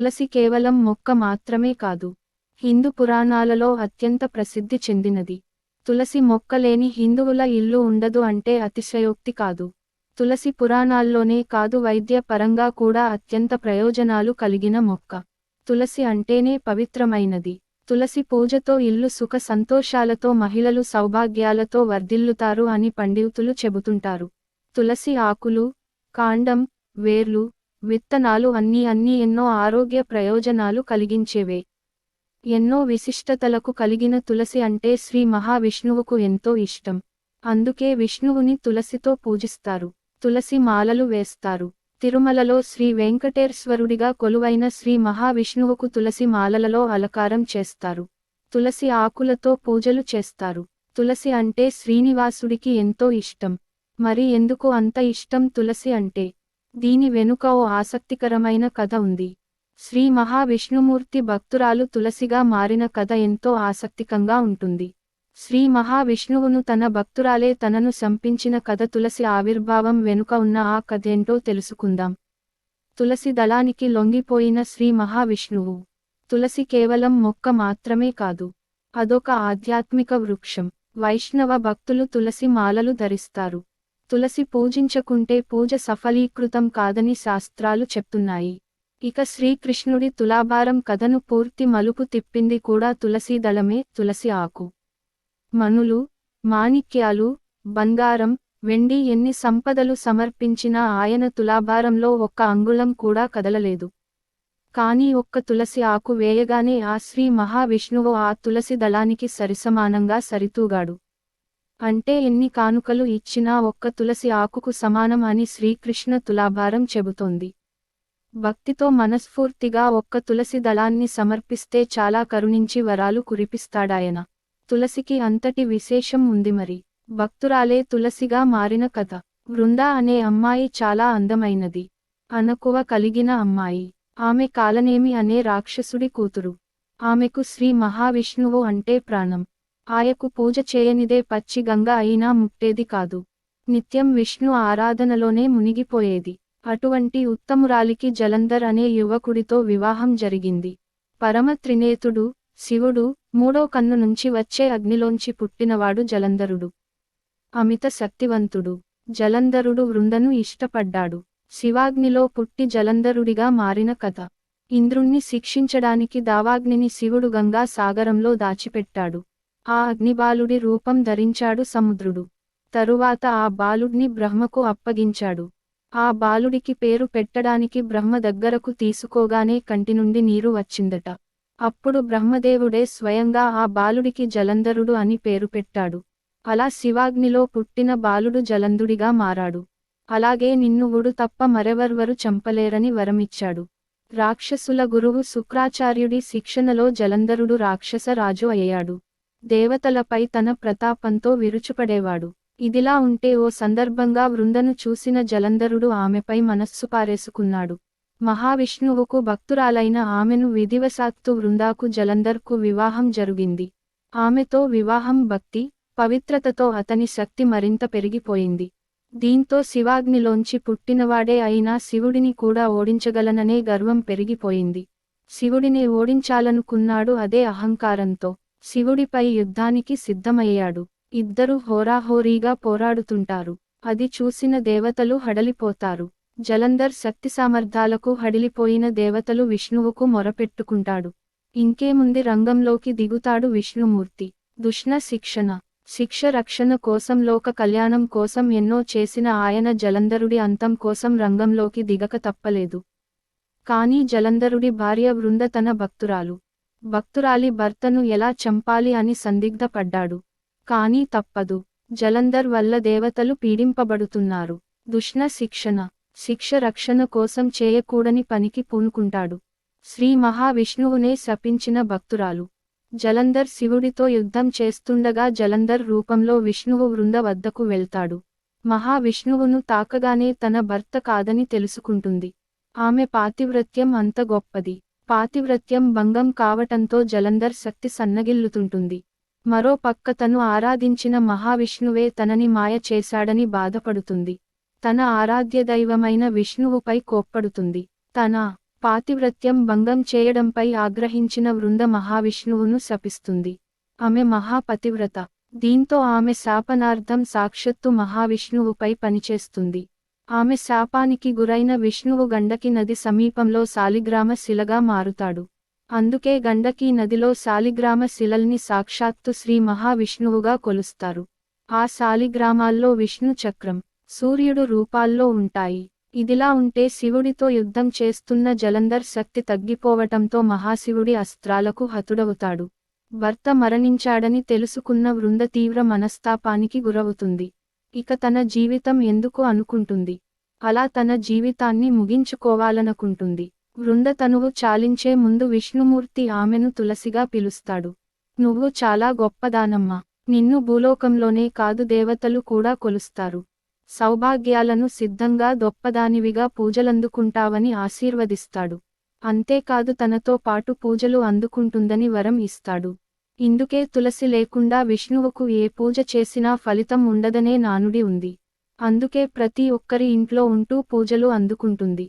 తులసి కేవలం మొక్క మాత్రమే కాదు, హిందూ పురాణాలలో అత్యంత ప్రసిద్ధి చెందినది. తులసి మొక్క లేని హిందువుల ఇల్లు ఉండదు అంటే అతిశయోక్తి కాదు. తులసి పురాణాల్లోనే కాదు, వైద్య పరంగా కూడా అత్యంత ప్రయోజనాలు కలిగిన మొక్క. తులసి అంటేనే పవిత్రమైనది. తులసి పూజతో ఇల్లు సుఖ సంతోషాలతో, మహిళలు సౌభాగ్యాలతో వర్ధిల్లుతారు అని పండితులు చెబుతుంటారు. తులసి ఆకులు, కాండం, వేర్లు, విత్తనాలు అన్నీ ఎన్నో ఆరోగ్య ప్రయోజనాలు కలిగించేవే. ఎన్నో విశిష్టతలకు కలిగిన తులసి అంటే శ్రీ మహావిష్ణువుకు ఎంతో ఇష్టం. అందుకే విష్ణువుని తులసితో పూజిస్తారు. తులసి మాలలు వేస్తారు. తిరుమలలో శ్రీ వెంకటేశ్వరుడిగా కొలువైన శ్రీ మహావిష్ణువుకు తులసి మాలలలో అలంకారం చేస్తారు. తులసి ఆకులతో పూజలు చేస్తారు. తులసి అంటే శ్రీనివాసుడికి ఎంతో ఇష్టం. మరి ఎందుకు అంత ఇష్టం తులసి అంటే? దీని వెనుక ఓ ఆసక్తికరమైన కథ ఉంది. శ్రీ మహావిష్ణుమూర్తి భక్తురాలు తులసిగా మారిన కథ ఎంతో ఆసక్తికంగా ఉంటుంది. శ్రీ మహావిష్ణువును తన భక్తురాలే తనను శంపించిన కథ. తులసి ఆవిర్భావం వెనుక ఉన్న ఆ కథేంటో తెలుసుకుందాం. తులసి దళానికి లొంగిపోయిన శ్రీ మహావిష్ణువు. తులసి కేవలం మొక్క మాత్రమే కాదు, అదొక ఆధ్యాత్మిక వృక్షం. వైష్ణవ భక్తులు తులసి మాలలు ధరిస్తారు. తులసి పూజించకుంటే పూజ సఫలీకృతం కాదని శాస్త్రాలు చెప్తున్నాయి. ఇక శ్రీకృష్ణుడి తులాభారం కథను పూర్తి మలుపు తిప్పింది కూడా తులసి దళమే. తులసి ఆకు, మణులు, మాణిక్యాలు, బంగారం, వెండి ఎన్ని సంపదలు సమర్పించినా ఆయన తులాభారంలో ఒక్క అంగుళం కూడా కదలలేదు. కానీ ఒక్క తులసి ఆకు వేయగానే ఆ శ్రీ మహావిష్ణువు ఆ తులసి దళానికి సరిసమానంగా సరితూగాడు. అంటే ఎన్ని కానుకలు ఇచ్చినా ఒక్క తులసి ఆకుకు సమానం అని శ్రీకృష్ణ తులాభారం చెబుతోంది. భక్తితో మనస్ఫూర్తిగా ఒక్క తులసి దళాన్ని సమర్పిస్తే చాలా కరుణించి వరాలు కురిపిస్తాడాయన. తులసికి అంతటి విశేషం ఉంది మరి. భక్తురాలే తులసిగా మారిన కథ. బృందా అనే అమ్మాయి చాలా అందమైనది, అణకువ కలిగిన అమ్మాయి. ఆమె కాలనేమి అనే రాక్షసుడి కూతురు. ఆమెకు శ్రీ మహావిష్ణువు అంటే ప్రాణం. ఆయకు పూజ చేయనిదే పచ్చి గంగ అయినా ముట్టేది కాదు. నిత్యం విష్ణు ఆరాధనలోనే మునిగిపోయేది. అటువంటి ఉత్తమురాలికి జలంధర్ అనే యువకుడితో వివాహం జరిగింది. పరమ త్రినేతుడు, శివుడు, మూడో కన్ను నుంచి వచ్చే అగ్నిలోంచి పుట్టినవాడు జలంధరుడు. అమిత శక్తివంతుడు. జలంధరుడు వృందను ఇష్టపడ్డాడు. శివాగ్నిలో పుట్టి జలంధరుడిగా మారిన కథ. ఇంద్రుణ్ణి శిక్షించడానికి దావాగ్నిని శివుడు గంగా సాగరంలో దాచిపెట్టాడు. ఆ అగ్నిబాలుడి రూపం ధరించాడు సముద్రుడు. తరువాత ఆ బాలుడ్ని బ్రహ్మకు అప్పగించాడు. ఆ బాలుడికి పేరు పెట్టడానికి బ్రహ్మ దగ్గరకు తీసుకోగానే కంటి నుండి నీరు వచ్చిందట. అప్పుడు బ్రహ్మదేవుడే స్వయంగా ఆ బాలుడికి జలంధరుడు అని పేరు పెట్టాడు. అలా శివాగ్నిలో పుట్టిన బాలుడు జలంధుడిగా మారాడు. అలాగే నిన్నువుడు తప్ప మరెవర్వరు చంపలేరని వరమిచ్చాడు. రాక్షసుల గురువు శుక్రాచార్యుడి శిక్షణలో జలంధరుడు రాక్షస రాజు అయ్యాడు. దేవతలపై తన ప్రతాపంతో విరుచుపడేవాడు. ఇదిలా ఉంటే ఓ సందర్భంగా వృందను చూసిన జలంధరుడు ఆమెపై మనస్సు పారేసుకున్నాడు. మహావిష్ణువుకు భక్తురాలైన ఆమెను విధివశాత్తు వృందాకు జలంధర్కు వివాహం జరిగింది. ఆమెతో వివాహం భక్తి, పవిత్రతతో అతని శక్తి మరింత పెరిగిపోయింది. దీంతో శివాగ్నిలోంచి పుట్టినవాడే అయినా శివుడిని కూడా ఓడించగలననే గర్వం పెరిగిపోయింది. శివుడినే ఓడించాలనుకున్నాడు. అదే అహంకారంతో శివుడిపై యుద్ధానికి సిద్ధమయ్యాడు. ఇద్దరు హోరాహోరీగా పోరాడుతుంటారు. అది చూసిన దేవతలు హడలిపోతారు. జలంధర్ శక్తి సామర్థ్యాలకు హడిలిపోయిన దేవతలు విష్ణువుకు మొరపెట్టుకుంటాడు. ఇంకేముంది, రంగంలోకి దిగుతాడు విష్ణుమూర్తి. దుష్ణ శిక్ష రక్షణ కోసం, లోక కళ్యాణం కోసం ఎన్నో చేసిన ఆయన జలంధరుడి అంతం కోసం రంగంలోకి దిగక తప్పలేదు. కానీ జలంధరుడి భార్య వృంద తన భక్తురాలి భర్తను ఎలా చంపాలి అని సందిగ్ధపడ్డాడు. కానీ తప్పదు. జలంధర్ వల్ల దేవతలు పీడింపబడుతున్నారు. దుష్ణ శిక్ష రక్షణ కోసం చేయకూడని పనికి పూనుకుంటాడు. శ్రీ మహావిష్ణువునే శపించిన భక్తురాలు. జలంధర్ శివుడితో యుద్ధం చేస్తుండగా జలంధర్ రూపంలో విష్ణువు వృంద వద్దకు వెళ్తాడు. మహావిష్ణువును తాకగానే తన భర్త కాదని తెలుసుకుంటుంది. ఆమె పాతివ్రత్యం అంత గొప్పది. పాతివ్రత్యం భంగం కావటంతో జలంధర్ శక్తి సన్నగిల్లుతుంటుంది. మరో పక్క తను ఆరాధించిన మహావిష్ణువే తనని మాయ చేశాడని బాధపడుతుంది. తన ఆరాధ్య దైవమైన విష్ణువుపై కోప్పడుతుంది. తన పాతివ్రత్యం భంగం చేయడంపై ఆగ్రహించిన వృంద మహావిష్ణువును శపిస్తుంది. ఆమె మహాపతివ్రత. దీంతో ఆమె శాపనార్థం సాక్షాత్తు మహావిష్ణువుపై పనిచేస్తుంది. ఆమె శాపానికి గురైన విష్ణువు గండకి నది సమీపంలో శాలిగ్రామ శిలగా మారుతాడు. అందుకే గండకీ నదిలో శాలిగ్రామ శిలల్ని సాక్షాత్తు శ్రీ మహావిష్ణువుగా కొలుస్తారు. ఆ శాలిగ్రామాల్లో విష్ణు చక్రం, సూర్యుడు రూపాల్లో ఉంటాయి. ఇదిలా ఉంటే శివుడితో యుద్ధం చేస్తున్న జలంధర్ శక్తి తగ్గిపోవటంతో మహాశివుడి అస్త్రాలకు హతుడవుతాడు. భర్త మరణించాడని తెలుసుకున్న వృంద తీవ్ర మనస్తాపానికి గురవుతుంది. ఇక తన జీవితం ఎందుకు అనుకుంటుంది. అలా తన జీవితాన్ని ముగించుకోవాలనుకుంటుంది. వృంద తనువు చాలించే ముందు విష్ణుమూర్తి ఆమెను తులసిగా పిలుస్తాడు. నువ్వు చాలా గొప్పదానమ్మా. నిన్ను భూలోకంలోనే కాదు దేవతలు కూడా కొలుస్తారు. సౌభాగ్యాలను సిద్ధంగా గొప్పదానివిగా పూజలందుకుంటావని ఆశీర్వదిస్తాడు. అంతేకాదు తనతో పాటు పూజలు అందుకుంటుందని వరం ఇస్తాడు. ఇందుకే తులసి లేకుండా విష్ణువుకు ఏ పూజ చేసినా ఫలితం ఉండదనే నానుడి ఉంది. అందుకే ప్రతి ఒక్కరి ఇంట్లో ఉంటూ పూజలు అందుకుంటుంది.